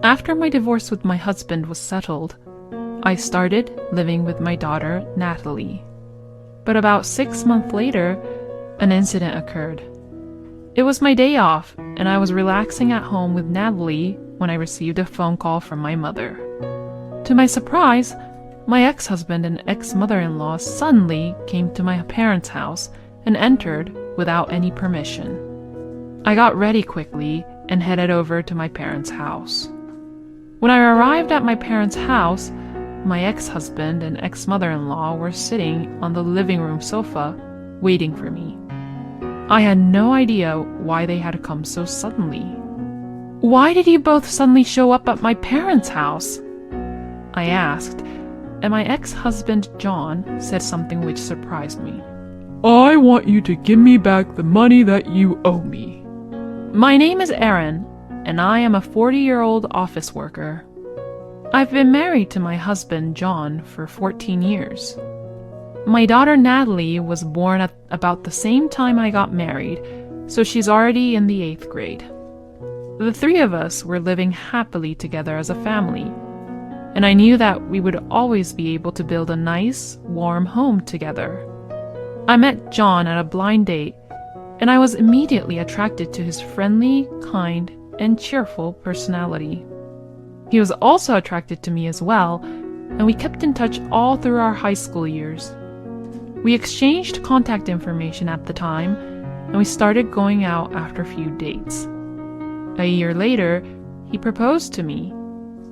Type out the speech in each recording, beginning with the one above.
After my divorce with my husband was settled, I started living with my daughter, Natalie. But about 6 months later, an incident occurred. It was my day off, and I was relaxing at home with Natalie when I received a phone call from my mother. To my surprise, my ex-husband and ex-mother-in-law suddenly came to my parents' house and entered without any permission. I got ready quickly and headed over to my parents' house. When I arrived at my parents' house, my ex-husband and ex-mother-in-law were sitting on the living room sofa, waiting for me. I had no idea why they had come so suddenly. "Why did you both suddenly show up at my parents' house?" I asked, and my ex-husband John said something which surprised me. "I want you to give me back the money that you owe me." My name is Aaron, and I am a 40-year-old office worker. I've been married to my husband John for 14 years. My daughter Natalie was born at about the same time I got married, so she's already in the 8th grade. The three of us were living happily together as a family, and I knew that we would always be able to build a nice, warm home together. I met John at a blind date, and I was immediately attracted to his friendly, kind, and cheerful personality. He was also attracted to me as well, and we kept in touch all through our high school years. We exchanged contact information at the time, and we started going out after a few dates. A year later, he proposed to me,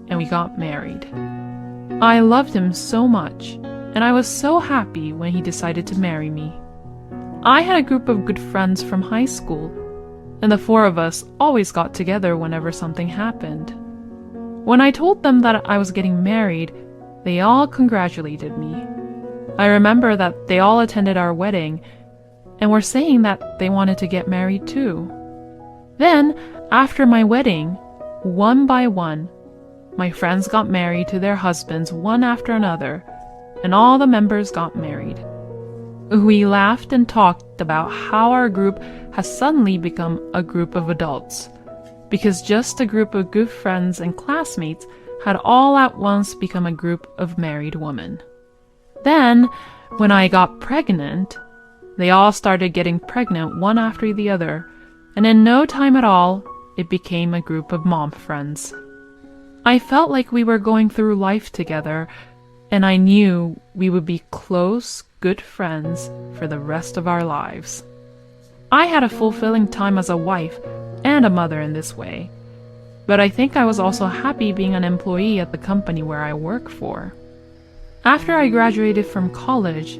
and we got married. I loved him so much, and I was so happy when he decided to marry me. I had a group of good friends from high school, and the four of us always got together whenever something happened. When I told them that I was getting married, they all congratulated me. I remember that they all attended our wedding and were saying that they wanted to get married too. Then, after my wedding, one by one, my friends got married to their husbands one after another, and all the members got married. We laughed and talked about how our group has suddenly become a group of adults, because just a group of good friends and classmates had all at once become a group of married women. Then, when I got pregnant, they all started getting pregnant one after the other, and in no time at all, it became a group of mom friends. I felt like we were going through life together, and I knew we would be close, good friends for the rest of our lives. I had a fulfilling time as a wife and a mother in this way, but I think I was also happy being an employee at the company where I work for. After I graduated from college,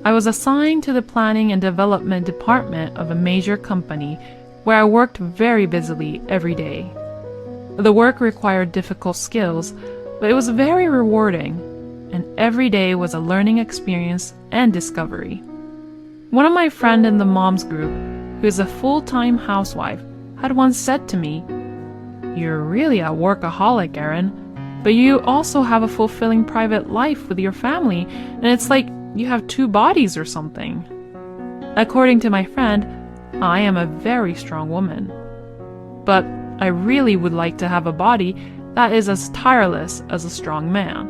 I was assigned to the planning and development department of a major company where I worked very busily every day. The work required difficult skills, but it was very rewarding, and every day was a learning experience and discovery. One of my friends in the moms group, who is a full-time housewife, had once said to me, "You're really a workaholic, Erin, but you also have a fulfilling private life with your family, and it's like you have two bodies or something." According to my friend, I am a very strong woman. But I really would like to have a body that is as tireless as a strong man.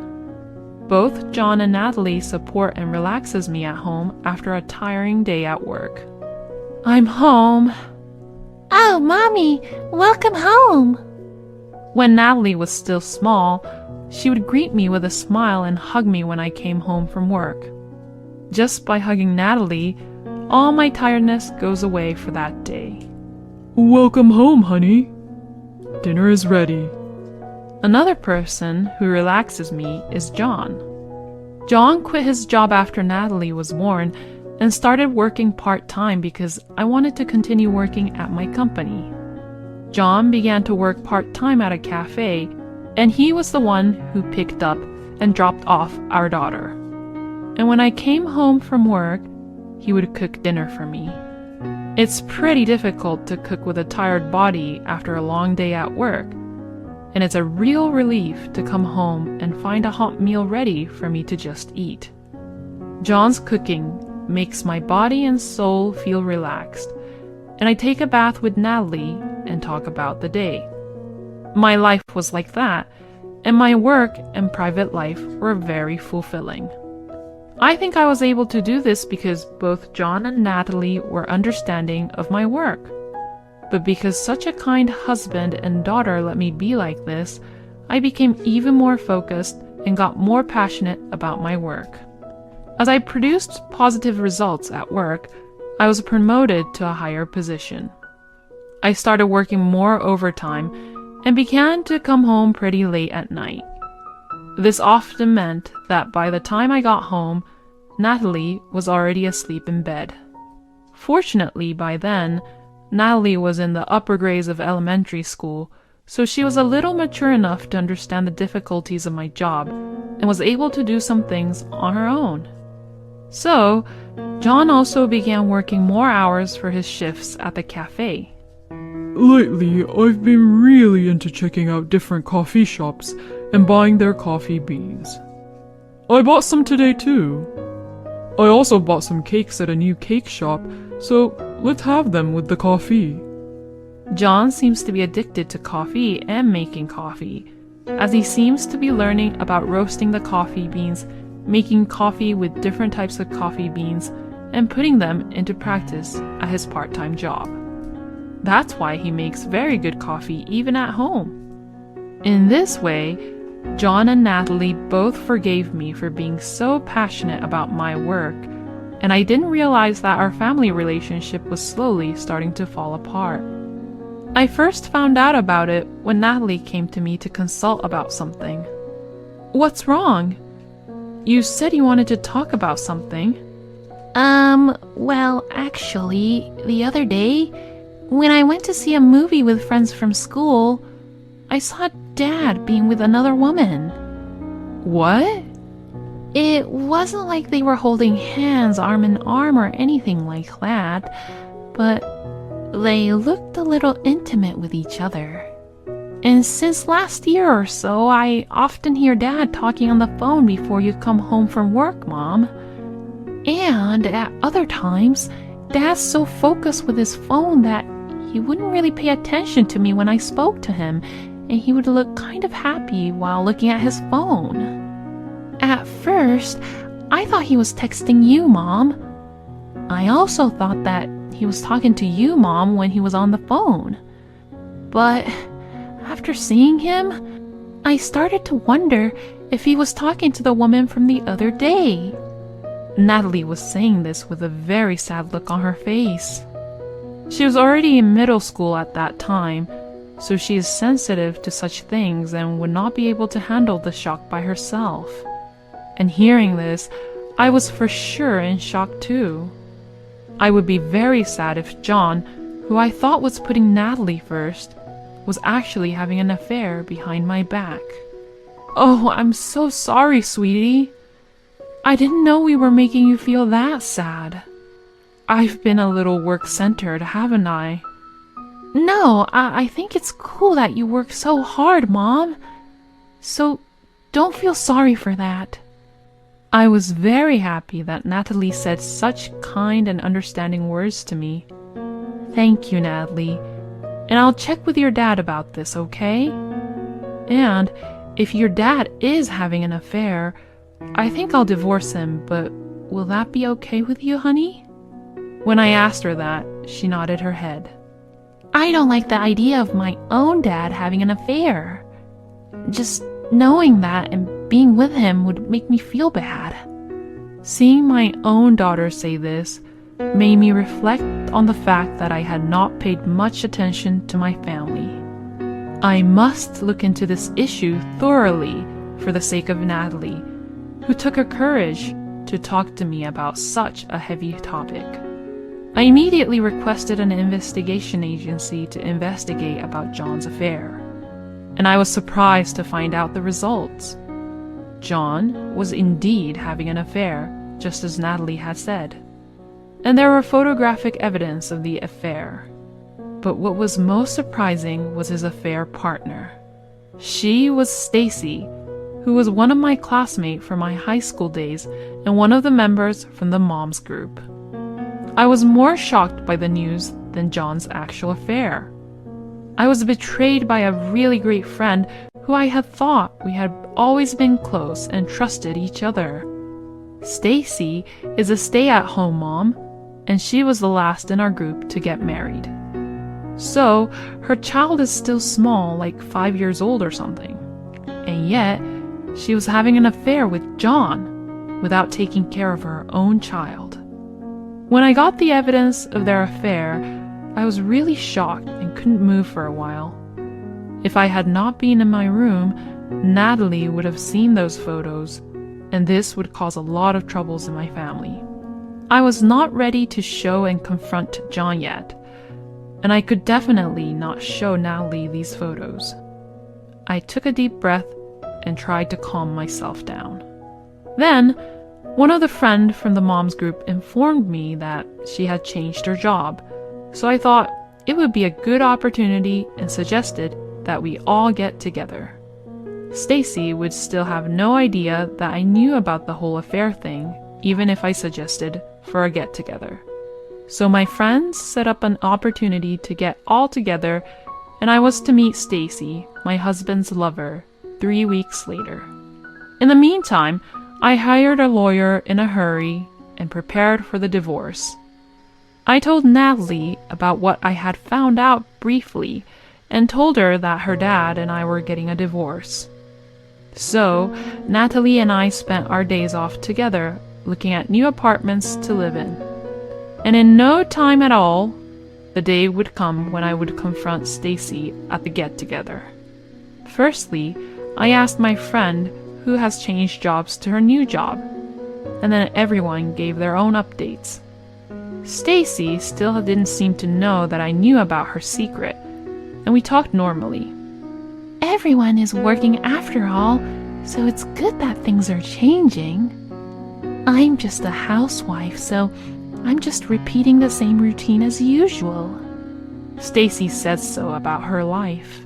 Both John and Natalie support and relaxes me at home after a tiring day at work. "I'm home." "Oh, Mommy, welcome home." When Natalie was still small, she would greet me with a smile and hug me when I came home from work. Just by hugging Natalie, all my tiredness goes away for that day. "Welcome home, honey. Dinner is ready." Another person who relaxes me is John. John quit his job after Natalie was born and started working part-time because I wanted to continue working at my company. John began to work part-time at a cafe, and he was the one who picked up and dropped off our daughter. And when I came home from work, he would cook dinner for me. It's pretty difficult to cook with a tired body after a long day at work, and it's a real relief to come home and find a hot meal ready for me to just eat. John's cooking makes my body and soul feel relaxed, and I take a bath with Natalie and talk about the day. My life was like that, and my work and private life were very fulfilling. I think I was able to do this because both John and Natalie were understanding of my work. But because such a kind husband and daughter let me be like this, I became even more focused and got more passionate about my work. As I produced positive results at work, I was promoted to a higher position. I started working more overtime and began to come home pretty late at night. This often meant that by the time I got home, Natalie was already asleep in bed. Fortunately, by then, Natalie was in the upper grades of elementary school, so she was a little mature enough to understand the difficulties of my job and was able to do some things on her own. So, John also began working more hours for his shifts at the cafe. Lately, I've been really into checking out different coffee shops and buying their coffee beans. I bought some today too. I also bought some cakes at a new cake shop, so let's have them with the coffee. John seems to be addicted to coffee and making coffee, as he seems to be learning about roasting the coffee beans, making coffee with different types of coffee beans, and putting them into practice at his part-time job. That's why he makes very good coffee even at home. In this way, John and Natalie both forgave me for being so passionate about my work, and I didn't realize that our family relationship was slowly starting to fall apart. I first found out about it when Natalie came to me to consult about something. What's wrong? You said you wanted to talk about something. Well, actually, the other day, when I went to see a movie with friends from school, I saw Dad being with another woman. What? It wasn't like they were holding hands arm in arm or anything like that, but they looked a little intimate with each other. And since last year or so, I often hear Dad talking on the phone before you come home from work, Mom. And at other times, Dad's so focused with his phone that he wouldn't really pay attention to me when I spoke to him, and he would look kind of happy while looking at his phone. At first, I thought he was texting you, Mom. I also thought that he was talking to you, Mom, when he was on the phone. But after seeing him, I started to wonder if he was talking to the woman from the other day. Natalie was saying this with a very sad look on her face. She was already in middle school at that time, so she is sensitive to such things and would not be able to handle the shock by herself. And hearing this, I was for sure in shock too. I would be very sad if John, who I thought was putting Natalie first, was actually having an affair behind my back. Oh, I'm so sorry, sweetie. I didn't know we were making you feel that sad. I've been a little work-centered, haven't I? No, I think it's cool that you work so hard, Mom. So don't feel sorry for that. I was very happy that Natalie said such kind and understanding words to me. Thank you, Natalie. And I'll check with your dad about this, okay? And if your dad is having an affair, I think I'll divorce him, but will that be okay with you, honey? When I asked her that, she nodded her head. I don't like the idea of my own dad having an affair. Just knowing that and being with him would make me feel bad. Seeing my own daughter say this made me reflect on the fact that I had not paid much attention to my family. I must look into this issue thoroughly for the sake of Natalie, who took her courage to talk to me about such a heavy topic. I immediately requested an investigation agency to investigate about John's affair, and I was surprised to find out the results. John was indeed having an affair, just as Natalie had said, and there were photographic evidence of the affair. But what was most surprising was his affair partner. She was Stacy, who was one of my classmates from my high school days and one of the members from the moms group. I was more shocked by the news than John's actual affair. I was betrayed by a really great friend who I had thought we had always been close and trusted each other. Stacy is a stay-at-home mom, and she was the last in our group to get married. So, her child is still small, like 5 years old or something. And yet, she was having an affair with John without taking care of her own child. When I got the evidence of their affair, I was really shocked and couldn't move for a while. If I had not been in my room, Natalie would have seen those photos, and this would cause a lot of troubles in my family. I was not ready to show and confront John yet, and I could definitely not show Natalie these photos. I took a deep breath and tried to calm myself down. Then, one of the friends from the mom's group informed me that she had changed her job, so I thought it would be a good opportunity and suggested that we all get together. Stacy would still have no idea that I knew about the whole affair thing, even if I suggested for a get-together. So my friends set up an opportunity to get all together, and I was to meet Stacy, my husband's lover, 3 weeks later. In the meantime, I hired a lawyer in a hurry and prepared for the divorce. I told Natalie about what I had found out briefly and told her that her dad and I were getting a divorce. So, Natalie and I spent our days off together looking at new apartments to live in. And in no time at all, the day would come when I would confront Stacy at the get-together. Firstly, I asked my friend who has changed jobs to her new job, and then everyone gave their own updates. Stacy still didn't seem to know that I knew about her secret, and we talked normally. Everyone is working after all, so it's good that things are changing. I'm just a housewife, so I'm just repeating the same routine as usual. Stacy says so about her life.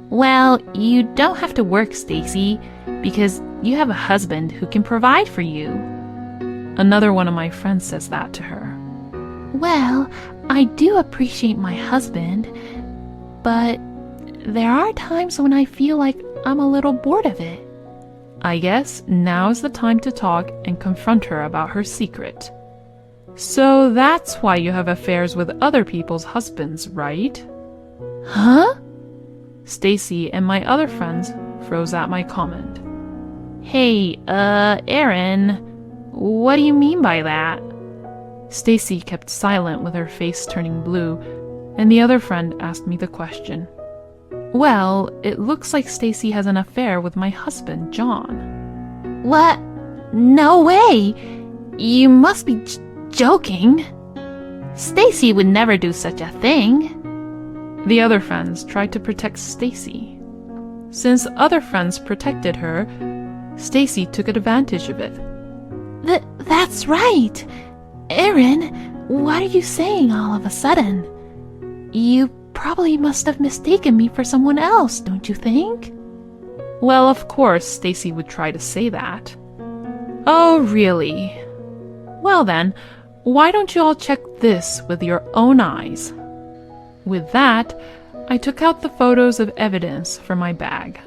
Well, you don't have to work, Stacy, because you have a husband who can provide for you. Another one of my friends says that to her. Well, I do appreciate my husband, but there are times when I feel like I'm a little bored of it. I guess now is the time to talk and confront her about her secret. So that's why you have affairs with other people's husbands, right? Huh? Stacy and my other friends froze at my comment. Hey, Erin, what do you mean by that? Stacy kept silent with her face turning blue, and the other friend asked me the question. Well, it looks like Stacy has an affair with my husband, John. What? No way! You must be joking. Stacy would never do such a thing. The other friends tried to protect Stacy. Since other friends protected her, Stacy took advantage of it. That's right. Erin, what are you saying all of a sudden? You probably must have mistaken me for someone else, don't you think? Well, of course, Stacy would try to say that. Oh, really? Well then, why don't you all check this with your own eyes? With that, I took out the photos of evidence from my bag.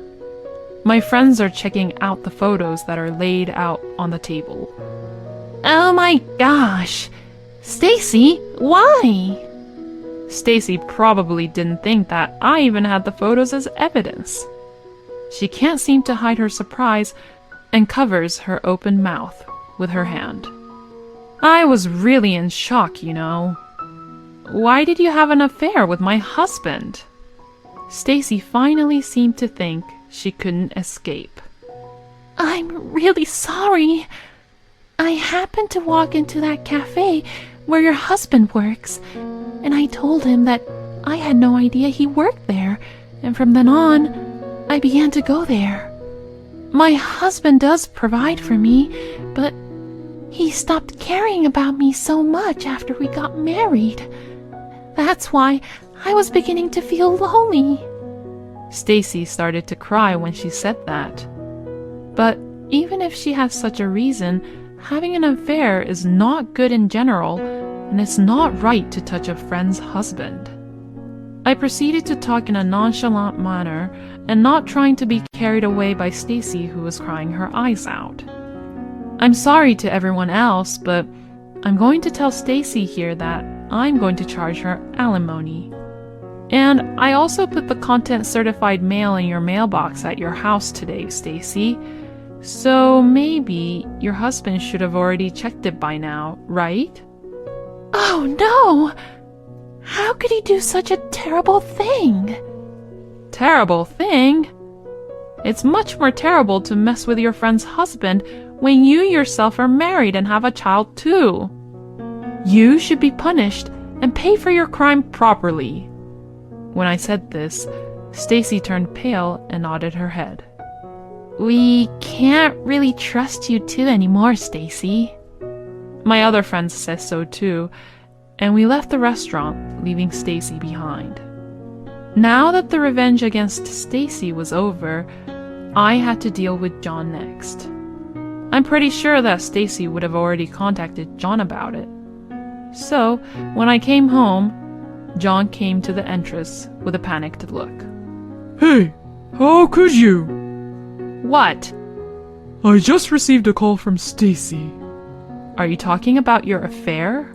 My friends are checking out the photos that are laid out on the table. Oh my gosh! Stacy, why? Stacy probably didn't think that I even had the photos as evidence. She can't seem to hide her surprise and covers her open mouth with her hand. I was really in shock, you know. Why did you have an affair with my husband? Stacy finally seemed to think she couldn't escape. I'm really sorry. I happened to walk into that cafe where your husband works, and I told him that I had no idea he worked there, and from then on, I began to go there. My husband does provide for me, but he stopped caring about me so much after we got married. That's why I was beginning to feel lonely. Stacy started to cry when she said that. But even if she has such a reason, having an affair is not good in general, and it's not right to touch a friend's husband. I proceeded to talk in a nonchalant manner and not trying to be carried away by Stacy, who was crying her eyes out. I'm sorry to everyone else, but I'm going to tell Stacy here that I'm going to charge her alimony. And I also put the content certified mail in your mailbox at your house today, Stacy. So maybe your husband should have already checked it by now, right? Oh no! How could he do such a terrible thing? Terrible thing? It's much more terrible to mess with your friend's husband when you yourself are married and have a child too. You should be punished and pay for your crime properly. When I said this, Stacy turned pale and nodded her head. We can't really trust you two anymore, Stacy. My other friends said so too, and we left the restaurant, leaving Stacy behind. Now that the revenge against Stacy was over, I had to deal with John next. I'm pretty sure that Stacy would have already contacted John about it. So, when I came home, John came to the entrance with a panicked look. Hey, how could you? What? I just received a call from Stacy. Are you talking about your affair?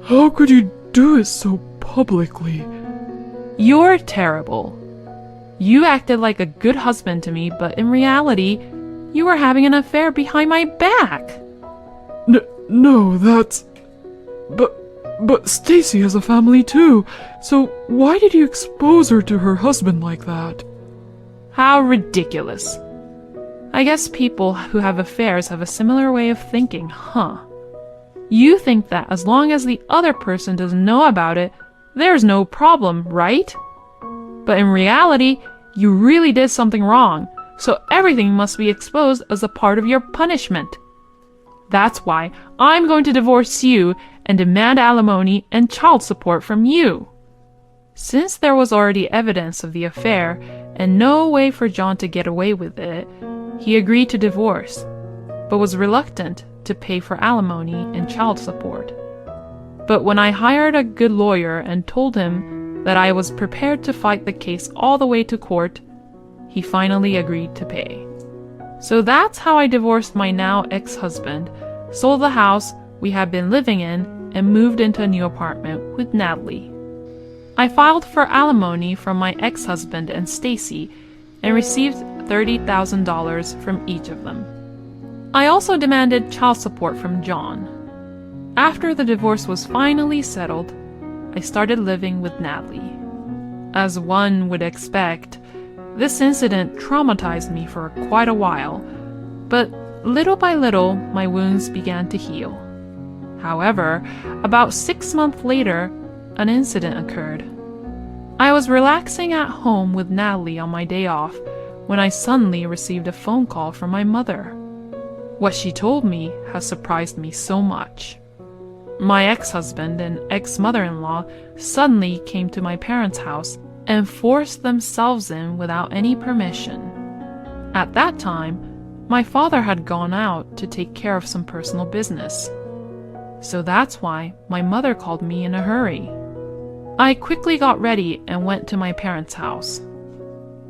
How could you do it so publicly? You're terrible. You acted like a good husband to me, but in reality, you were having an affair behind my back. No, that's... But Stacy has a family too, so why did you expose her to her husband like that? How ridiculous. I guess people who have affairs have a similar way of thinking, huh? You think that as long as the other person doesn't know about it, there's no problem, right? But in reality, you really did something wrong, so everything must be exposed as a part of your punishment. That's why I'm going to divorce you and demand alimony and child support from you. Since there was already evidence of the affair and no way for John to get away with it, he agreed to divorce, but was reluctant to pay for alimony and child support. But when I hired a good lawyer and told him that I was prepared to fight the case all the way to court, he finally agreed to pay. So that's how I divorced my now ex-husband, sold the house we had been living in, and moved into a new apartment with Natalie. I filed for alimony from my ex-husband and Stacy and received $30,000 from each of them. I also demanded child support from John. After the divorce was finally settled, I started living with Natalie. As one would expect, this incident traumatized me for quite a while, but little by little my wounds began to heal. However, about 6 months later, an incident occurred. I was relaxing at home with Natalie on my day off when I suddenly received a phone call from my mother. What she told me has surprised me so much. My ex-husband and ex-mother-in-law suddenly came to my parents' house and forced themselves in without any permission. At that time, my father had gone out to take care of some personal business. So that's why my mother called me in a hurry. I quickly got ready and went to my parents' house.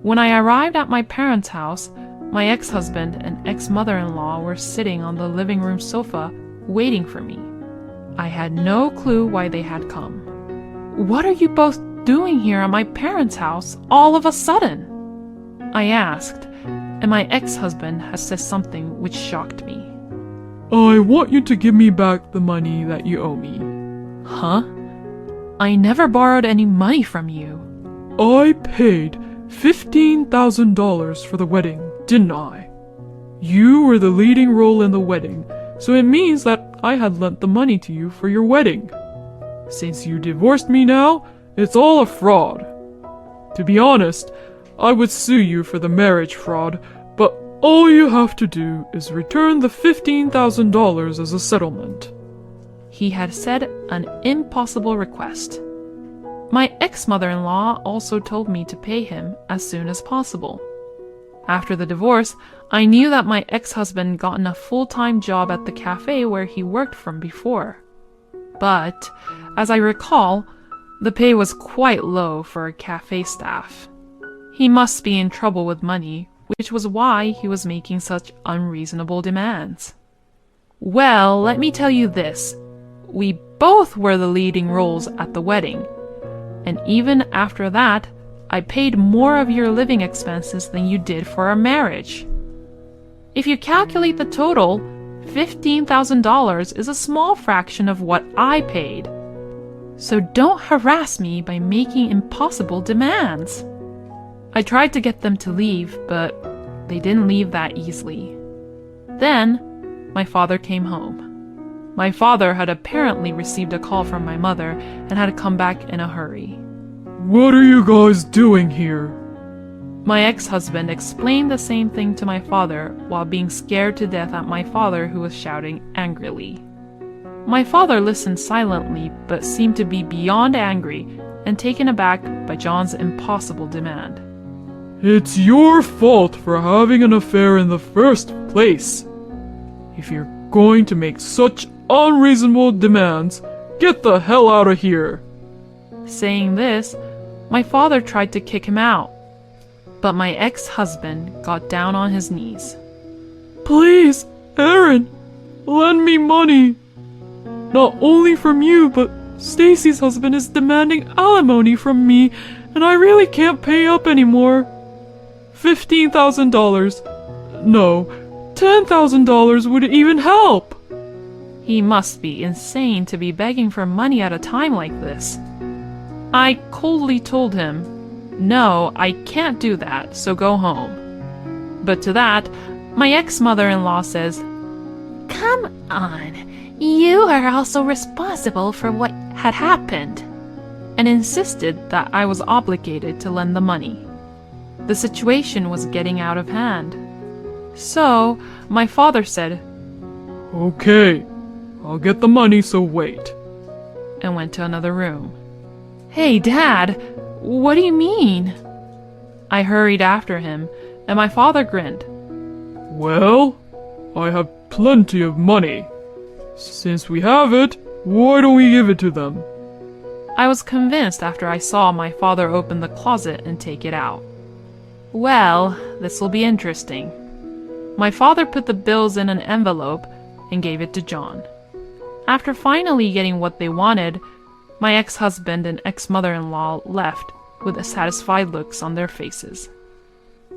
When I arrived at my parents' house, my ex-husband and ex-mother-in-law were sitting on the living room sofa waiting for me. I had no clue why they had come. "What are you both doing here at my parents' house all of a sudden?" I asked, and my ex-husband had said something which shocked me. I want you to give me back the money that you owe me. Huh? I never borrowed any money from you. I paid $15,000 for the wedding, didn't I? You were the leading role in the wedding, so it means that I had lent the money to you for your wedding. Since you divorced me now, it's all a fraud. To be honest, I would sue you for the marriage fraud, but all you have to do is return the $15,000 as a settlement. He had said an impossible request. My ex-mother-in-law also told me to pay him as soon as possible. After the divorce, I knew that my ex-husband gotten a full-time job at the cafe where he worked from before. But, as I recall, The pay was quite low for a cafe staff. He must be in trouble with money, which was why he was making such unreasonable demands. Well, let me tell you this. We both were the leading roles at the wedding. And even after that, I paid more of your living expenses than you did for our marriage. If you calculate the total, $15,000 is a small fraction of what I paid. So don't harass me by making impossible demands. I tried to get them to leave, but they didn't leave that easily. Then, my father came home. My father had apparently received a call from my mother and had to come back in a hurry. What are you guys doing here? My ex-husband explained the same thing to my father while being scared to death at my father, who was shouting angrily. My father listened silently but seemed to be beyond angry and taken aback by John's impossible demand. It's your fault for having an affair in the first place. If you're going to make such unreasonable demands, get the hell out of here. Saying this, my father tried to kick him out, but my ex-husband got down on his knees. Please, Aaron, lend me money. Not only from you, but Stacy's husband is demanding alimony from me, and I really can't pay up anymore. $15,000. No, $10,000 would even help. He must be insane to be begging for money at a time like this. I coldly told him, "No, I can't do that, so go home." But to that, my ex-mother-in-law says, Come on, you are also responsible for what had happened. and insisted that I was obligated to lend the money. The situation was getting out of hand. So, my father said, Okay, I'll get the money, so wait. And went to another room. Hey, Dad, what do you mean? I hurried after him, and my father grinned. Well, I have plenty of money. Since we have it, why don't we give it to them? I was convinced after I saw my father open the closet and take it out. Well, this will be interesting. My father put the bills in an envelope and gave it to John. After finally getting what they wanted, my ex-husband and ex-mother-in-law left with satisfied looks on their faces.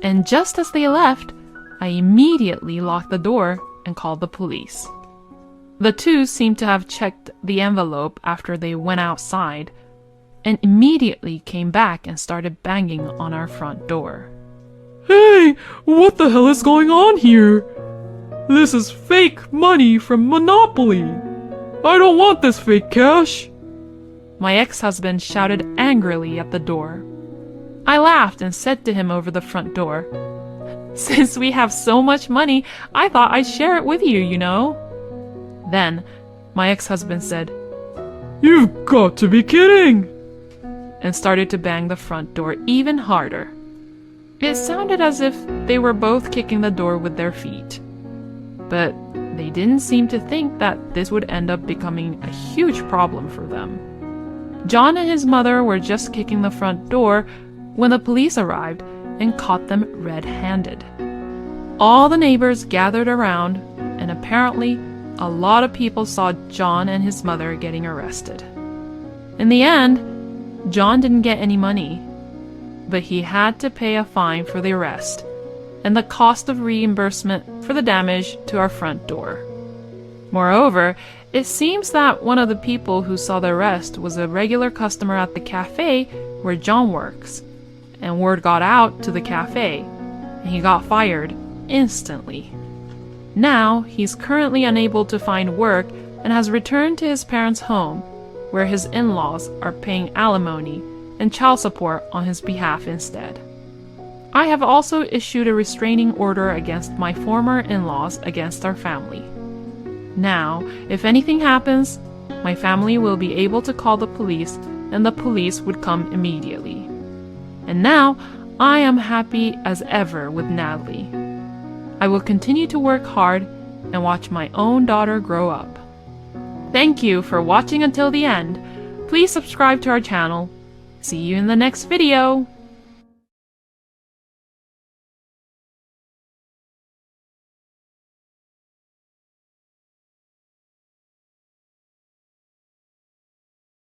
And just as they left, I immediately locked the door and called the police. The two seemed to have checked the envelope after they went outside, and immediately came back and started banging on our front door. Hey, what the hell is going on here? This is fake money from Monopoly. I don't want this fake cash. My ex-husband shouted angrily at the door. I laughed and said to him over the front door, "Since we have so much money, I thought I'd share it with you, you know." Then, my ex-husband said, You've got to be kidding! and started to bang the front door even harder. It sounded as if they were both kicking the door with their feet. But they didn't seem to think that this would end up becoming a huge problem for them. John and his mother were just kicking the front door when the police arrived and caught them red-handed. All the neighbors gathered around, and apparently a lot of people saw John and his mother getting arrested. In the end, John didn't get any money, but he had to pay a fine for the arrest and the cost of reimbursement for the damage to our front door. Moreover, it seems that one of the people who saw the arrest was a regular customer at the cafe where John works, and word got out to the cafe, and he got fired instantly. Now, he's currently unable to find work and has returned to his parents' home, where his in-laws are paying alimony and child support on his behalf instead. I have also issued a restraining order against my former in-laws against our family. Now, if anything happens, my family will be able to call the police, and the police would come immediately. And now, I am happy as ever with Natalie. I will continue to work hard and watch my own daughter grow up. Thank you for watching until the end. Please subscribe to our channel. See you in the next video.